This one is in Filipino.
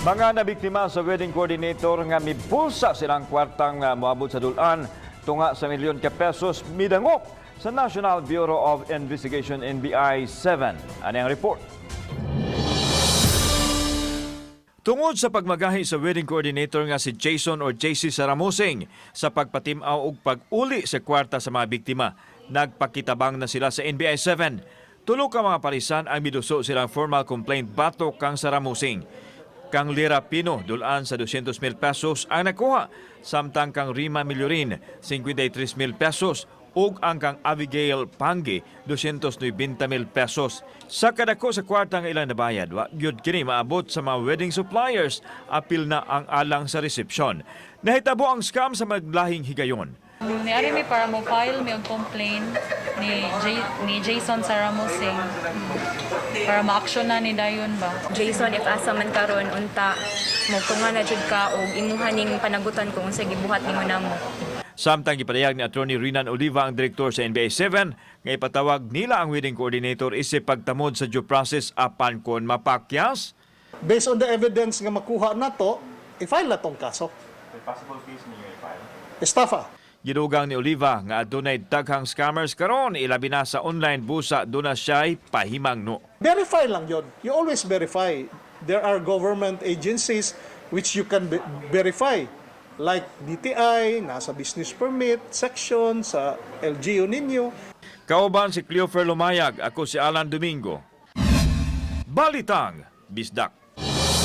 Mga nabiktima sa wedding coordinator nga mipulsa silang kwartang moabot sa dulan tunga sa milyon ka pesos midangop sa National Bureau of Investigation NBI 7. Ano ang report? Tungod sa pagmagahi sa wedding coordinator nga si Jason or JC Saramosing sa pagpatimaw og pag-uli sa kwarta sa mga biktima, nagpakitabang na sila sa NBI 7. Tulo ka mga parisan ang miduso silang formal complaint batok kang Saramosing. Kang Lira Pino dulaan sa 200,000 pesos ang nakuha, samtang kang Rima Milyorin 53,000 pesos ug ang kang Abigail Pangi 290,000 pesos. Sa kadako sa kwarta nga ilang nabayad, wa gyud kini maabot sa mga wedding suppliers, apil na ang alang sa resepsyon. Nahitabo ang scam sa maglahing higayon. Niari mi para mo file mi ang complaint ni Jason Saramosing para ma-action na ni dayon ba. Jason, if asa man karon unta mo tunga na jud ka og imuha ning panagutan kung unsa gibuhat nimo namo. Samtang gipadayag ni Attorney Rinan Oliva, ang direktor sa NBI 7, nga ipatawag nila ang wedding coordinator isip pagtamod sa due process apan kon mapakyas. Based on the evidence nga makuha nato, i-file na tong kaso. The possible case niyo i-file? Estafa. Gidugang ni Oliva nga adunay daghang scammers karon, ilabi na sa online busa duna siya'y pahimangno. Verify lang yon. You always verify. There are government agencies which you can verify. Like DTI, nasa business permit section, sa LGU ninyo. Kauban si Cleofer Lumayag, ako si Alan Domingo. Balitang Bisdak.